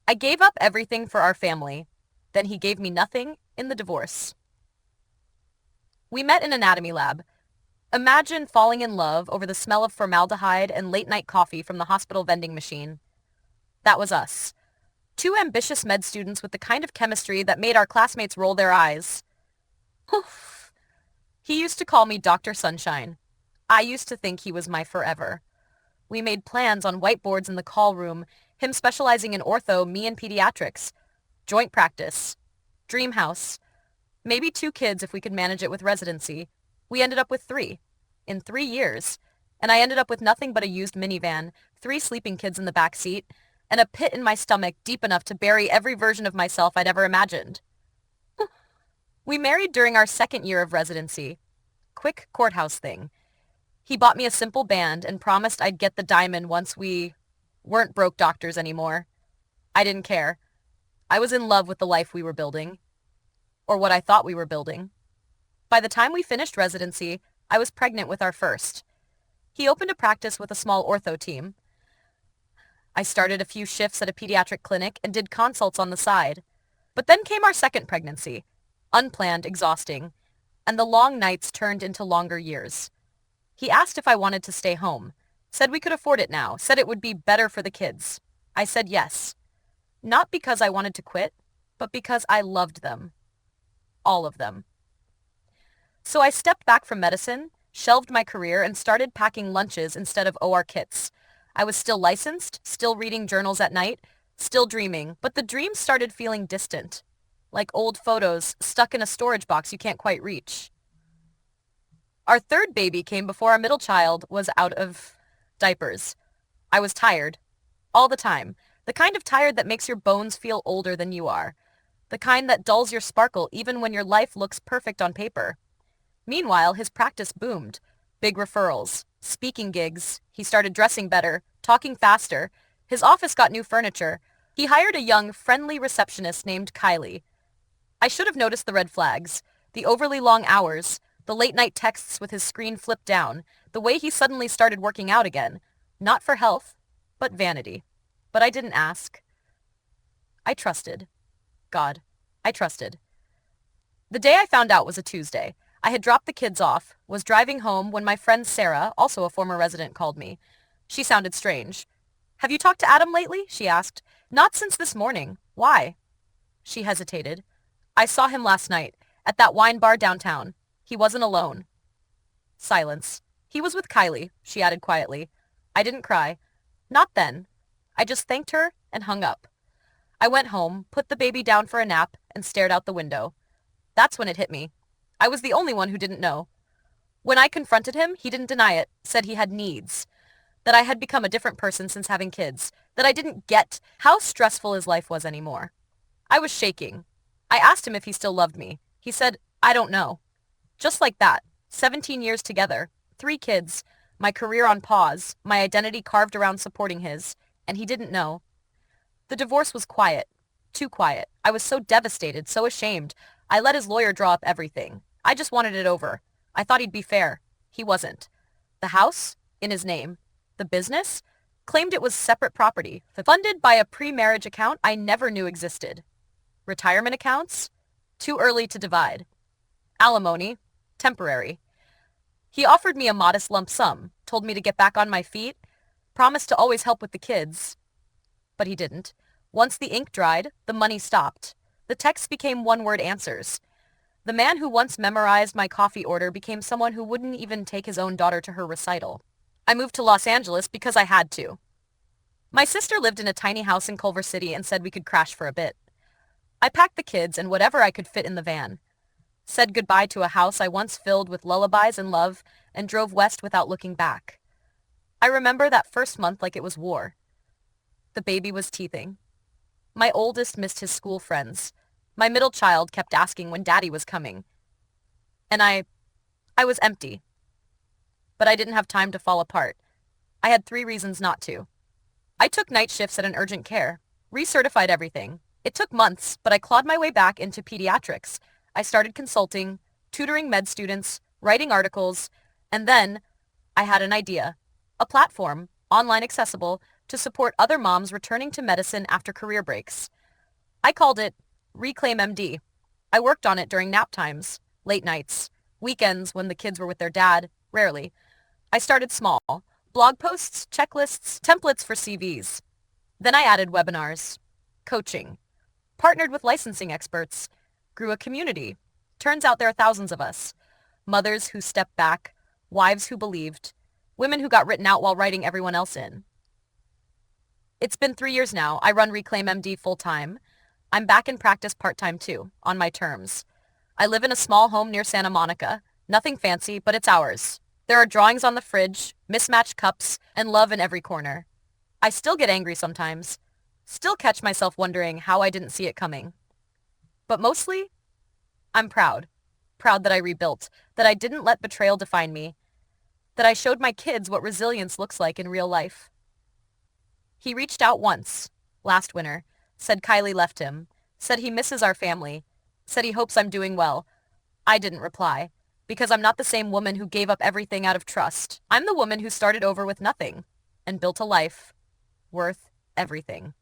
I gave up everything for our family. Then he gave me nothing in the divorce. We met in anatomy lab. Imagine falling in love over the smell of formaldehyde and late-night coffee from the hospital vending machine. That was us. Two ambitious med students with the kind of chemistry that made our classmates roll their eyes. Oof. He used to call me Dr. Sunshine. I used to think he was my forever. We made plans on whiteboards in the call room, him specializing in ortho, me in pediatrics. Joint practice. Dream house. Maybe 2 kids if we could manage it with residency. We ended up with 3. In 3 years. And I ended up with nothing but a used minivan, 3 sleeping kids in the back seat, and a pit in my stomach deep enough to bury every version of myself I'd ever imagined. We married during our 2nd year of residency. Quick courthouse thing. He bought me a simple band and promised I'd get the diamond once we weren't broke doctors anymore. I didn't care. I was in love with the life we were building. Or what I thought we were building. By the time we finished residency, I was pregnant with our first. He opened a practice with a small ortho team. I started a few shifts at a pediatric clinic and did consults on the side. But then came our second pregnancy. Unplanned, exhausting. And the long nights turned into longer years. He asked if I wanted to stay home. Said we could afford it now. Said it would be better for the kids. I said yes. Not because I wanted to quit, but because I loved them. All of them. So I stepped back from medicine, shelved my career, and started packing lunches instead of OR kits. I was still licensed, still reading journals at night, still dreaming, but the dreams started feeling distant. Like old photos stuck in a storage box you can't quite reach. Our third baby came before our middle child was out of diapers. I was tired. All the time. The kind of tired that makes your bones feel older than you are. The kind that dulls your sparkle even when your life looks perfect on paper. Meanwhile, his practice boomed. Big referrals. Speaking gigs. He started dressing better. Talking faster. His office got new furniture. He hired a young, friendly receptionist named Kylie. I should have noticed the red flags. The overly long hours. The late-night texts with his screen flipped down, the way he suddenly started working out again. Not for health, but vanity. But I didn't ask. I trusted. God, I trusted. The day I found out was a Tuesday. I had dropped the kids off, was driving home when my friend Sarah, also a former resident, called me. She sounded strange. "Have you talked to Adam lately?" she asked. "Not since this morning. Why?" She hesitated. "I saw him last night, at that wine bar downtown. He wasn't alone." Silence. "He was with Kylie," she added quietly. I didn't cry. Not then. I just thanked her and hung up. I went home, put the baby down for a nap, and stared out the window. That's when it hit me. I was the only one who didn't know. When I confronted him, he didn't deny it, said he had needs. That I had become a different person since having kids. That I didn't get how stressful his life was anymore. I was shaking. I asked him if he still loved me. He said, "I don't know." Just like that. 17 years together. 3 kids. My career on pause. My identity carved around supporting his. And he didn't know. The divorce was quiet. Too quiet. I was so devastated, so ashamed. I let his lawyer draw up everything. I just wanted it over. I thought he'd be fair. He wasn't. The house? In his name. The business? Claimed it was separate property, funded by a pre-marriage account I never knew existed. Retirement accounts? Too early to divide. Alimony? Temporary. He offered me a modest lump sum, told me to get back on my feet, promised to always help with the kids. But he didn't. Once the ink dried, the money stopped. The texts became one-word answers. The man who once memorized my coffee order became someone who wouldn't even take his own daughter to her recital. I moved to Los Angeles because I had to. My sister lived in a tiny house in Culver City and said we could crash for a bit. I packed the kids and whatever I could fit in the van. Said goodbye to a house I once filled with lullabies and love, and drove west without looking back. I remember that first month like it was war. The baby was teething. My oldest missed his school friends. My middle child kept asking when Daddy was coming. And I was empty. But I didn't have time to fall apart. I had 3 reasons not to. I took night shifts at an urgent care, recertified everything. It took months, but I clawed my way back into pediatrics. I started consulting, tutoring med students, writing articles, and then I had an idea. A platform, online accessible, to support other moms returning to medicine after career breaks. I called it Reclaim MD. I worked on it during nap times, late nights, weekends when the kids were with their dad, rarely. I started small. Blog posts, checklists, templates for CVs. Then I added webinars, coaching, partnered with licensing experts, grew a community. Turns out there are thousands of us. Mothers who stepped back, wives who believed, women who got written out while writing everyone else in. It's been 3 years now. I run Reclaim MD full-time. I'm back in practice part-time too, on my terms. I live in a small home near Santa Monica. Nothing fancy, but it's ours. There are drawings on the fridge, mismatched cups, and love in every corner. I still get angry sometimes. Still catch myself wondering how I didn't see it coming. But mostly, I'm proud. Proud that I rebuilt, that I didn't let betrayal define me, that I showed my kids what resilience looks like in real life. He reached out once, last winter, said Kylie left him, said he misses our family, said he hopes I'm doing well. I didn't reply, because I'm not the same woman who gave up everything out of trust. I'm the woman who started over with nothing and built a life worth everything.